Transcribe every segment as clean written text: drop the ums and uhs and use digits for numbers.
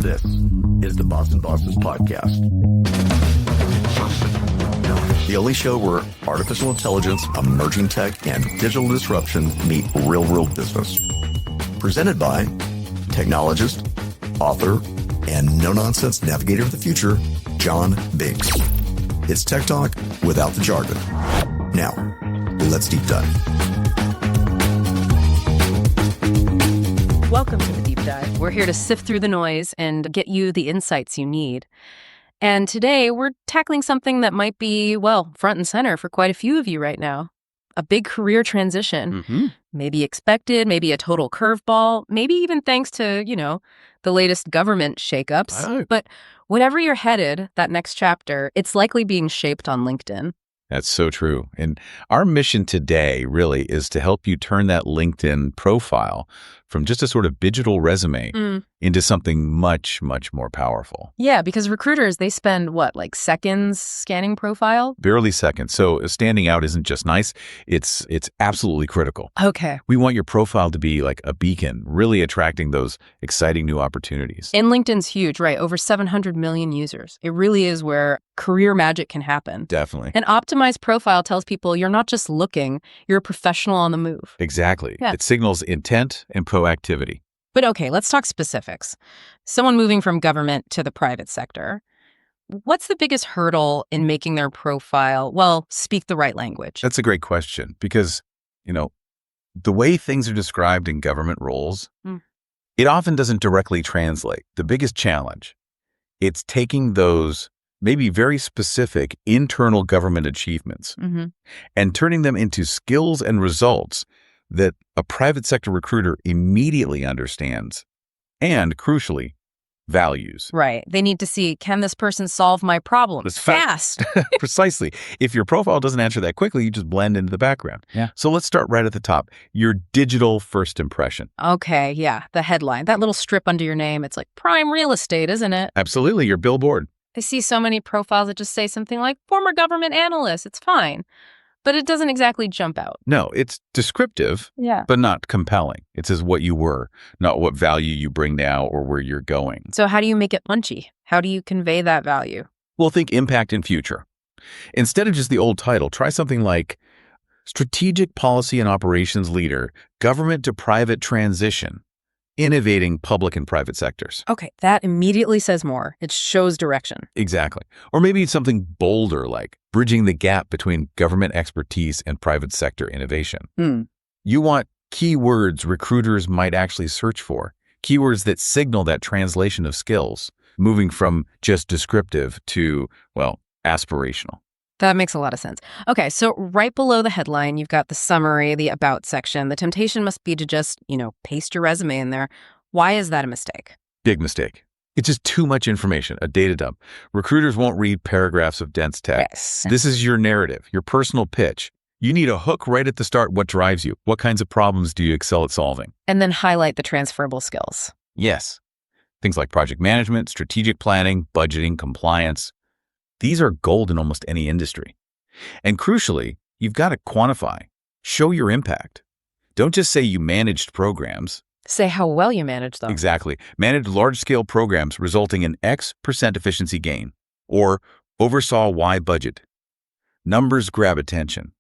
This is the Boston Bosses Podcast, the only show where artificial intelligence, emerging tech, and digital disruption meet real-world business. Presented by technologist, author, and no-nonsense navigator of the future, John Biggs. It's Tech Talk without the jargon. Now, let's deep dive. Welcome to the Deep Dive. We're here to sift through the noise and get you the insights you need. And today we're tackling something that might be, well, front and center for quite a few of you right now. A big career transition. Maybe expected, maybe a total curveball, maybe even thanks to, the latest government shakeups. Oh. But whenever you're headed, that next chapter, it's likely being shaped on LinkedIn. That's so true. And our mission today really is to help you turn that LinkedIn profile from just a sort of digital resume into something much, much more powerful. Yeah, because recruiters, they spend, seconds scanning profile? Barely seconds. So standing out isn't just nice, it's absolutely critical. Okay. We want your profile to be like a beacon, really attracting those exciting new opportunities. And LinkedIn's huge, right? Over 700 million users. It really is where career magic can happen. Definitely. An optimized profile tells people you're not just looking, you're a professional on the move. Exactly. Yeah. It signals intent and proactivity. But okay, let's talk specifics. Someone moving from government to the private sector. What's the biggest hurdle in making their profile, speak the right language? That's a great question because, the way things are described in government roles, it often doesn't directly translate. The biggest challenge, it's taking those maybe very specific internal government achievements and turning them into skills and results that a private sector recruiter immediately understands and, crucially, values. Right. They need to see, can this person solve my problems fast? Precisely. If your profile doesn't answer that quickly, you just blend into the background. Yeah. So let's start right at the top. Your digital first impression. Okay, yeah, the headline. That little strip under your name, it's like prime real estate, isn't it? Absolutely. Your billboard. I see so many profiles that just say something like former government analyst. It's fine. But it doesn't exactly jump out. No, it's descriptive, but not compelling. It says what you were, not what value you bring now or where you're going. So how do you make it punchy? How do you convey that value? Well, think impact and future. Instead of just the old title, try something like Strategic Policy and Operations Leader, Government to Private Transition, Innovating Public and Private Sectors. Okay, that immediately says more. It shows direction. Exactly. Or maybe something bolder like bridging the gap between government expertise and private sector innovation. You want keywords recruiters might actually search for, keywords that signal that translation of skills, moving from just descriptive to, aspirational. That makes a lot of sense. Okay, so right below the headline, you've got the summary, the about section. The temptation must be to just, paste your resume in there. Why is that a mistake? Big mistake. It's just too much information, a data dump. Recruiters won't read paragraphs of dense text. Yes. This is your narrative, your personal pitch. You need a hook right at the start. What drives you? What kinds of problems do you excel at solving? And then highlight the transferable skills. Yes. Things like project management, strategic planning, budgeting, compliance. These are gold in almost any industry. And crucially, you've got to quantify. Show your impact. Don't just say you managed programs. Say how well you manage them. Exactly. Managed large-scale programs resulting in X% efficiency gain. Or oversaw Y budget. Numbers grab attention.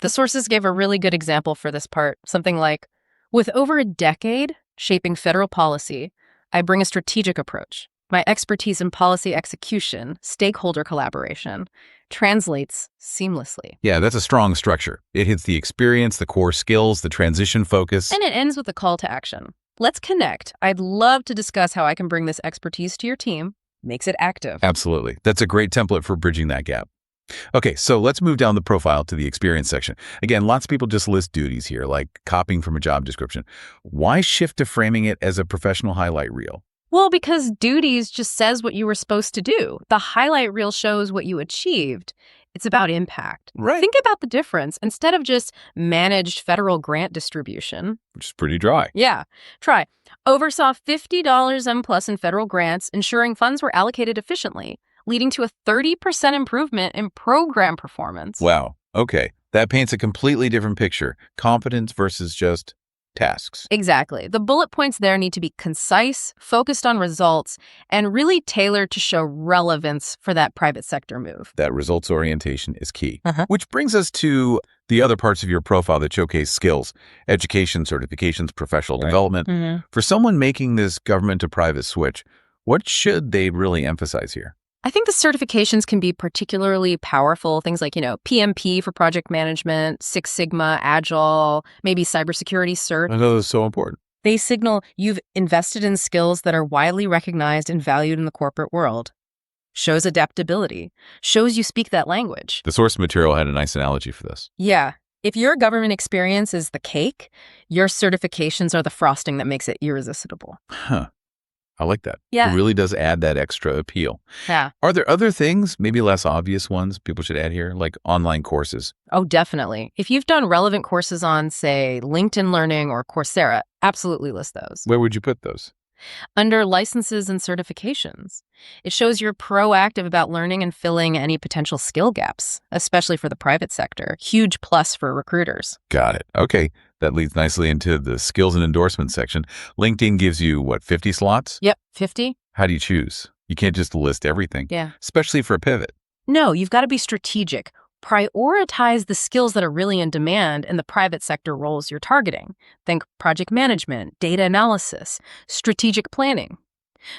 The sources gave a really good example for this part. Something like, with over a decade shaping federal policy, I bring a strategic approach. My expertise in policy execution, stakeholder collaboration, translates seamlessly. Yeah, that's a strong structure. It hits the experience, the core skills, the transition focus. And it ends with a call to action. Let's connect. I'd love to discuss how I can bring this expertise to your team. Makes it active. Absolutely. That's a great template for bridging that gap. Okay, so let's move down the profile to the experience section. Again, lots of people just list duties here, like copying from a job description. Why shift to framing it as a professional highlight reel? Well, because duties just says what you were supposed to do. The highlight reel shows what you achieved. It's about impact. Right. Think about the difference. Instead of just managed federal grant distribution. Which is pretty dry. Yeah. Try. Oversaw $50 and plus in federal grants, ensuring funds were allocated efficiently, leading to a 30% improvement in program performance. Wow. Okay. That paints a completely different picture. Competence versus just tasks. Exactly. The bullet points there need to be concise, focused on results, and really tailored to show relevance for that private sector move. That results orientation is key. Which brings us to the other parts of your profile that showcase skills, education, certifications, professional development. For someone making this government to private switch, what should they really emphasize here? I think the certifications can be particularly powerful. Things like, PMP for project management, Six Sigma, Agile, maybe cybersecurity cert. I know that's so important. They signal you've invested in skills that are widely recognized and valued in the corporate world. Shows adaptability. Shows you speak that language. The source material had a nice analogy for this. Yeah. If your government experience is the cake, your certifications are the frosting that makes it irresistible. I like that. Yeah. It really does add that extra appeal. Yeah. Are there other things, maybe less obvious ones, people should add here, like online courses? Oh, definitely. If you've done relevant courses on, say, LinkedIn Learning or Coursera, absolutely list those. Where would you put those? Under licenses and certifications. It shows you're proactive about learning and filling any potential skill gaps, especially for the private sector. Huge plus for recruiters. Got it. Okay. That leads nicely into the skills and endorsements section. LinkedIn gives you, 50 slots? Yep, 50. How do you choose? You can't just list everything. Yeah. Especially for a pivot. No, you've got to be strategic. Prioritize the skills that are really in demand in the private sector roles you're targeting. Think project management, data analysis, strategic planning.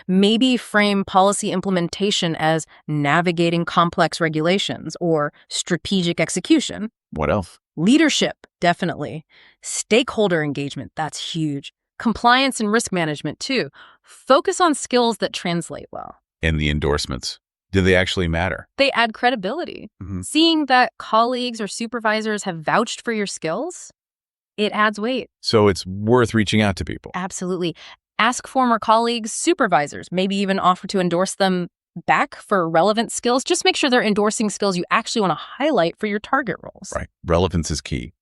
Maybe frame policy implementation as navigating complex regulations or strategic execution. What else? Leadership, definitely. Stakeholder engagement, that's huge. Compliance and risk management, too. Focus on skills that translate well. And the endorsements. Do they actually matter? They add credibility. Seeing that colleagues or supervisors have vouched for your skills, it adds weight. So it's worth reaching out to people. Absolutely. Ask former colleagues, supervisors, maybe even offer to endorse them back for relevant skills. Just make sure they're endorsing skills you actually want to highlight for your target roles. Right. Relevance is key.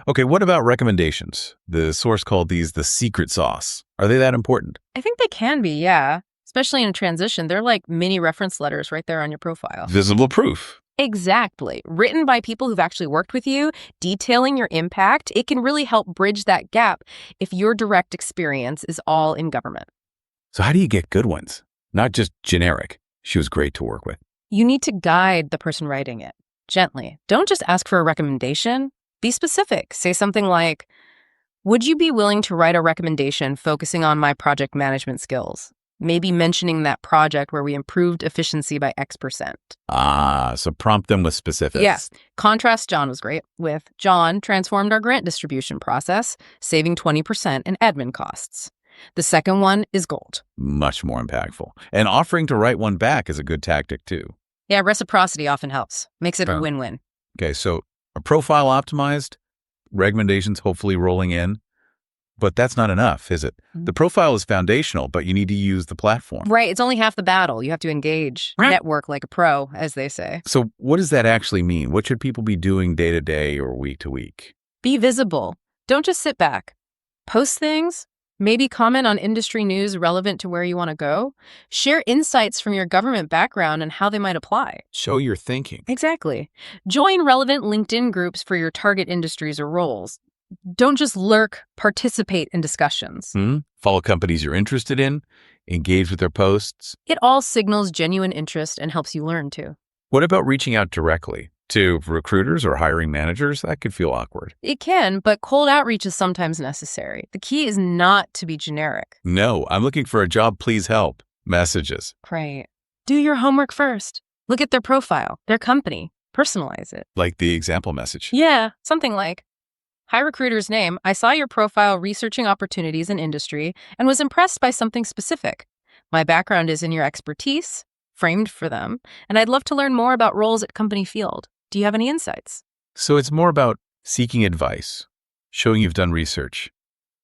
Okay, what about recommendations? The source called these the secret sauce. Are they that important? I think they can be, yeah. Especially in a transition. They're like mini reference letters right there on your profile. Visible proof. Exactly. Written by people who've actually worked with you, detailing your impact. It can really help bridge that gap if your direct experience is all in government. So how do you get good ones? Not just generic. She was great to work with. You need to guide the person writing it gently. Don't just ask for a recommendation. Be specific. Say something like, would you be willing to write a recommendation focusing on my project management skills? Maybe mentioning that project where we improved efficiency by X%. So prompt them with specifics. Yeah. Contrast John was great with John transformed our grant distribution process, saving 20% in admin costs. The second one is gold. Much more impactful. And offering to write one back is a good tactic too. Yeah, reciprocity often helps. Makes it a win-win. Okay, so a profile optimized, recommendations hopefully rolling in. But that's not enough, is it? The profile is foundational, but you need to use the platform. Right. It's only half the battle. You have to engage, network like a pro, as they say. So what does that actually mean? What should people be doing day to day or week to week? Be visible. Don't just sit back. Post things. Maybe comment on industry news relevant to where you want to go. Share insights from your government background and how they might apply. Show your thinking. Exactly. Join relevant LinkedIn groups for your target industries or roles. Don't just lurk, participate in discussions. Follow companies you're interested in, engage with their posts. It all signals genuine interest and helps you learn, too. What about reaching out directly to recruiters or hiring managers? That could feel awkward. It can, but cold outreach is sometimes necessary. The key is not to be generic. No, I'm looking for a job, please help. Messages. Right. Do your homework first. Look at their profile, their company. Personalize it. Like the example message. Yeah, something like, hi, recruiter's name. I saw your profile researching opportunities in industry and was impressed by something specific. My background is in your expertise, framed for them, and I'd love to learn more about roles at company field. Do you have any insights? So it's more about seeking advice, showing you've done research,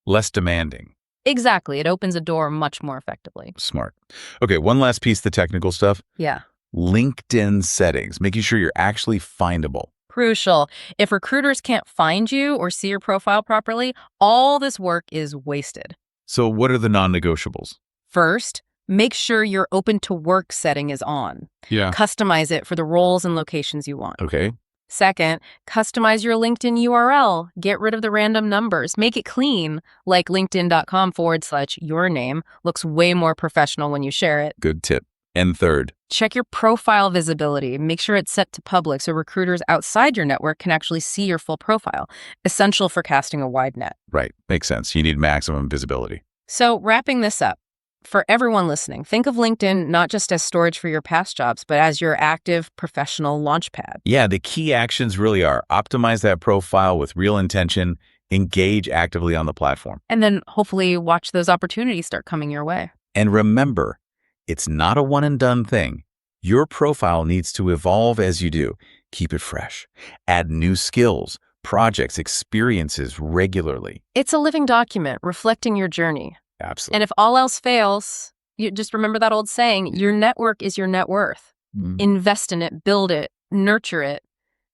less demanding. Exactly. It opens a door much more effectively. Smart. Okay, one last piece, the technical stuff. Yeah. LinkedIn settings, making sure you're actually findable. Crucial. If recruiters can't find you or see your profile properly, all this work is wasted. So what are the non-negotiables? First, make sure your open to work setting is on. Yeah. Customize it for the roles and locations you want. Okay. Second, customize your LinkedIn URL. Get rid of the random numbers. Make it clean, like linkedin.com/your name. Looks way more professional when you share it. Good tip. And third, check your profile visibility. Make sure it's set to public so recruiters outside your network can actually see your full profile. Essential for casting a wide net. right, makes sense. You need maximum visibility. So wrapping this up, for everyone listening, think of LinkedIn not just as storage for your past jobs, but as your active professional launchpad. Yeah, the key actions really are optimize that profile with real intention, engage actively on the platform. And then hopefully watch those opportunities start coming your way. And remember, it's not a one and done thing. Your profile needs to evolve as you do. Keep it fresh. Add new skills, projects, experiences regularly. It's a living document reflecting your journey. Absolutely. And if all else fails, you just remember that old saying, your network is your net worth. Invest in it, build it, nurture it,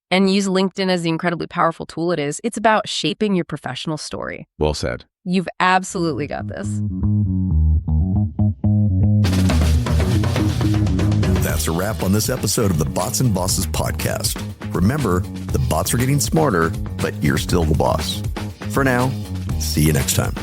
and use LinkedIn as the incredibly powerful tool it is. It's about shaping your professional story. Well said. You've absolutely got this. That's a wrap on this episode of the Bots and Bosses podcast. Remember, the bots are getting smarter, but you're still the boss. For now, see you next time.